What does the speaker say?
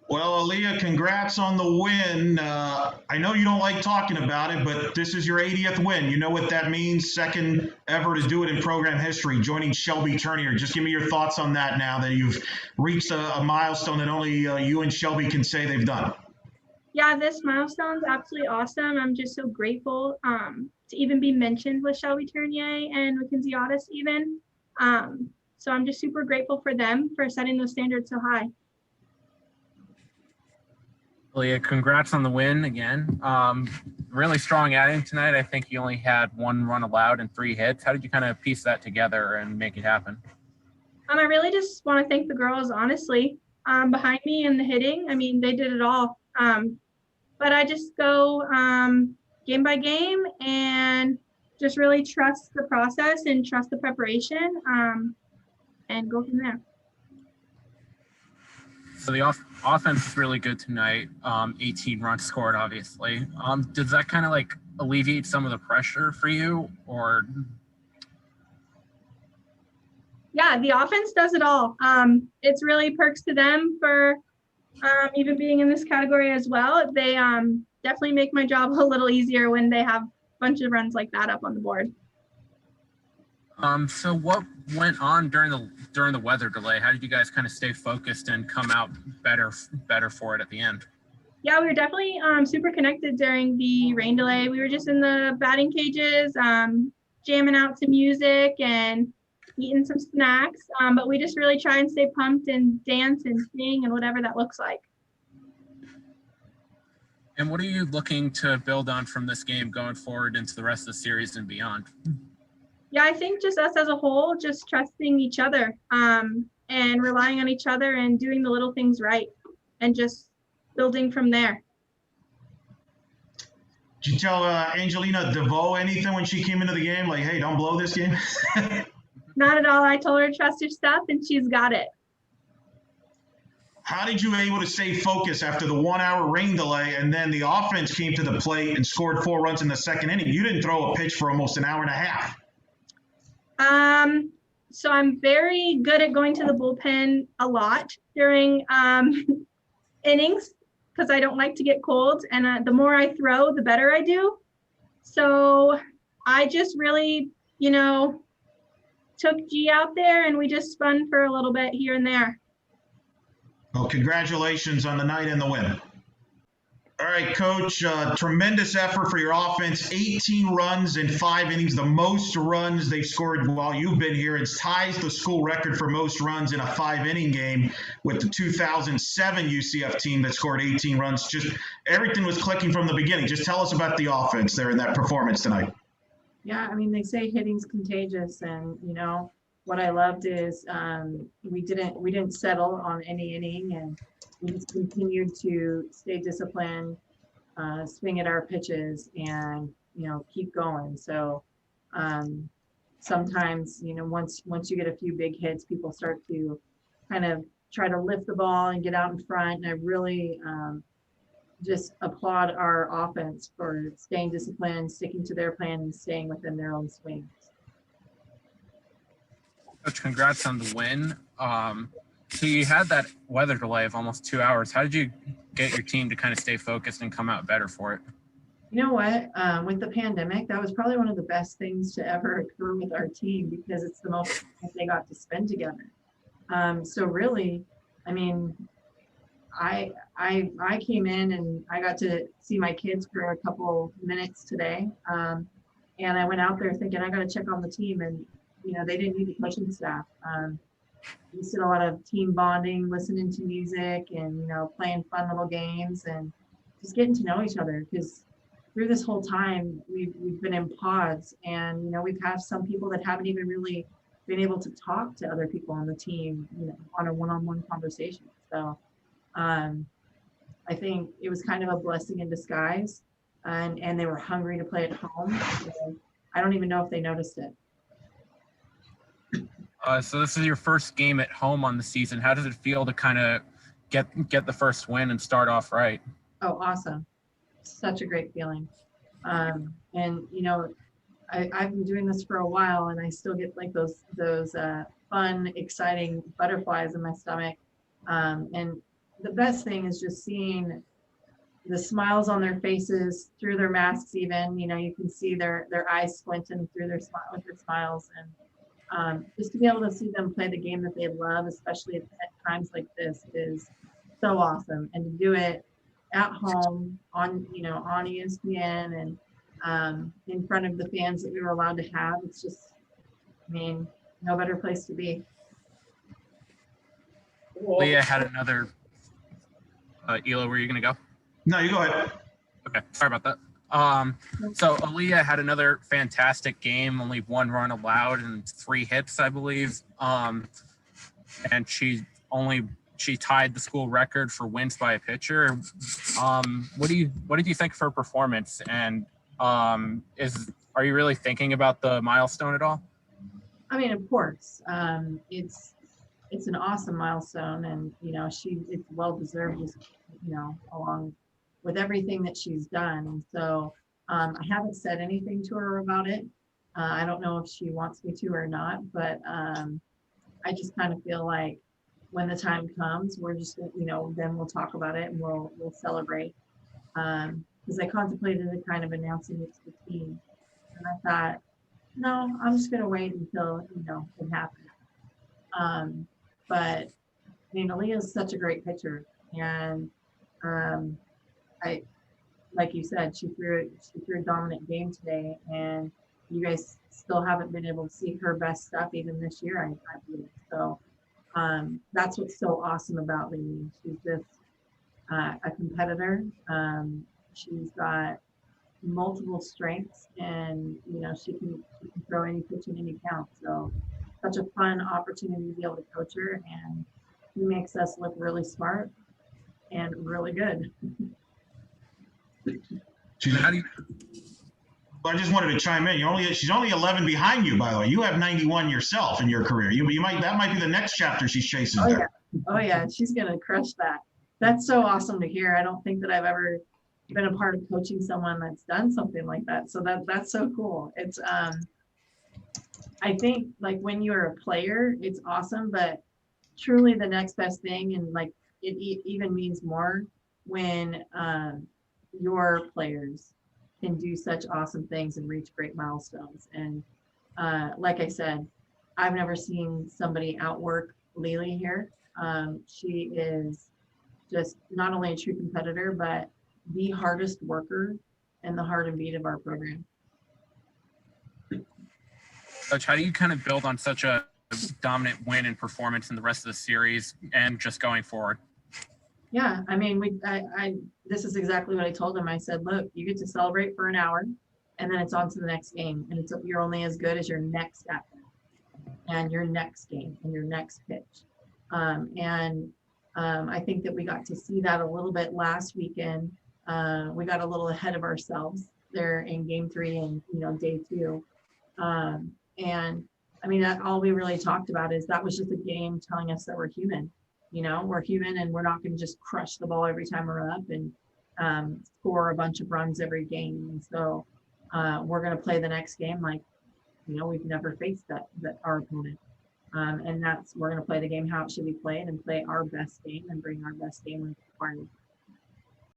Well, Alea, congrats on the win. I know you don't like talking about it, but this is your 80th win. You know what that means? Second ever to do it in program history, joining Shelby Turnier. Just give me your thoughts on that now that you've reached a milestone that only you and Shelby can say they've done. Yeah, this milestone is absolutely awesome. I'm just so grateful to even be mentioned with Shelby Turnier and Mackenzie Otis even. So I'm just super grateful for them for setting those standards so high. Leah, congrats on the win again. Really strong outing tonight. I think you only had one run allowed and 3 hits. How did you kind of piece that together and make it happen? I really just want to thank the girls, honestly, behind me and the hitting. I mean, they did it all. But I just go game by game and just really trust the process and trust the preparation and go from there. So the offense is really good tonight. 18 runs scored, obviously. Does that kind of like alleviate some of the pressure for you, or? Yeah, the offense does it all. It's really perks to them for even being in this category as well. They definitely make my job a little easier when they have a bunch of runs like that up on the board. So what went on during the weather delay? How did you guys kind of stay focused and come out better for it at the end? Yeah, we were definitely super connected during the rain delay. We were just in the batting cages, jamming out some music and eating some snacks. But we just really try and stay pumped and dance and sing and whatever that looks like. And what are you looking to build on from this game going forward into the rest of the series and beyond? Yeah, I think just us as a whole, just trusting each other and relying on each other and doing the little things right and just building from there. Did you tell Angelina DeVoe anything when she came into the game? Like, hey, don't blow this game? Not at all. I told her to trust her stuff and she's got it. How did you able to stay focused after the 1 hour rain delay and then the offense came to the plate and scored 4 runs in the second inning? You didn't throw a pitch for almost an hour and a half. So I'm very good at going to the bullpen a lot during innings because I don't like to get cold. And the more I throw, the better I do. So I just really, took G out there and we just spun for a little bit here and there. Well, congratulations on the night and the win. All right, Coach, tremendous effort for your offense. 18 runs in 5 innings, the most runs they've scored while you've been here. It ties the school record for most runs in a 5-inning game with the 2007 UCF team that scored 18 runs. Just everything was clicking from the beginning. Just tell us about the offense there in that performance tonight. Yeah, I mean, they say hitting's contagious, and what I loved is we didn't settle on any inning, and we just continued to stay disciplined, swing at our pitches, and keep going. So sometimes once you get a few big hits, people start to kind of try to lift the ball and get out in front. And I really just applaud our offense for staying disciplined, sticking to their plan, and staying within their own swings. Coach, congrats on the win. So you had that weather delay of almost 2 hours. How did you get your team to kind of stay focused and come out better for it? You know what? With the pandemic, that was probably one of the best things to ever occur with our team because it's the most they got to spend together. So really, I mean, I came in and I got to see my kids for a couple minutes today. And I went out there thinking I got to check on the team, and they didn't need the coaching staff. We did a lot of team bonding, listening to music, and playing fun little games and just getting to know each other. Because through this whole time, we've been in pods, and we've had some people that haven't even really been able to talk to other people on the team, on a one-on-one conversation. So I think it was kind of a blessing in disguise, and they were hungry to play at home. So I don't even know if they noticed it. So this is your first game at home on the season. How does it feel to kind of get the first win and start off right? Oh, awesome. Such a great feeling. And, I've been doing this for a while, and I still get like those fun, exciting butterflies in my stomach. And the best thing is just seeing the smiles on their faces through their masks. Even, you can see their eyes squinting through with their smiles, and just to be able to see them play the game that they love, especially at times like this, is so awesome. And to do it at home on ESPN, and in front of the fans that we were allowed to have, it's just, no better place to be. Leah had another. Ela, were you going to go? No, you go ahead. Okay, sorry about that. So Alea had another fantastic game, only 1 run allowed and 3 hits, I believe. And she tied the school record for wins by a pitcher. What did you think of her performance? And are you really thinking about the milestone at all? Of course. It's an awesome milestone, and it's well deserved, along with everything that she's done. And so I haven't said anything to her about it. I don't know if she wants me to or not, but I just kind of feel like when the time comes, we're just, then we'll talk about it and we'll celebrate. Because I contemplated it kind of announcing it to the team, and I thought, no, I'm just going to wait until it happens. But Alea is such a great pitcher, and like you said, she threw a dominant game today, and you guys still haven't been able to see her best stuff even this year, I believe. So that's what's so awesome about Leah. She's just a competitor. She's got multiple strengths, and she can throw any pitch in any count. So such a fun opportunity to be able to coach her, and she makes us look really smart and really good. I just wanted to chime in. She's only 11 behind you, by the way. You have 91 yourself in your career. That might be the next chapter she's chasing. Oh yeah, she's gonna crush that. That's so awesome to hear. I don't think that I've ever been a part of coaching someone that's done something like that. So that's so cool. It's I think, like, when you're a player, it's awesome, but truly the next best thing, and like it even means more when your players can do such awesome things and reach great milestones. And like I said, I've never seen somebody outwork Lily here. She is just not only a true competitor, but the hardest worker and the heart and beat of our program. Coach, how do you kind of build on such a dominant win and performance in the rest of the series and just going forward? Yeah, this is exactly what I told him. I said, look, you get to celebrate for an hour, and then it's on to the next game, and you're only as good as your next at bat and your next game and your next pitch. I think that we got to see that a little bit last weekend. We got a little ahead of ourselves there in game 3 and day 2. That all we really talked about is that was just a game telling us that we're human. We're human, and we're not going to just crush the ball every time we're up and score a bunch of runs every game. And so we're going to play the next game like, we've never faced that our opponent. And we're going to play the game how it should be played and play our best game and bring our best game when it's required.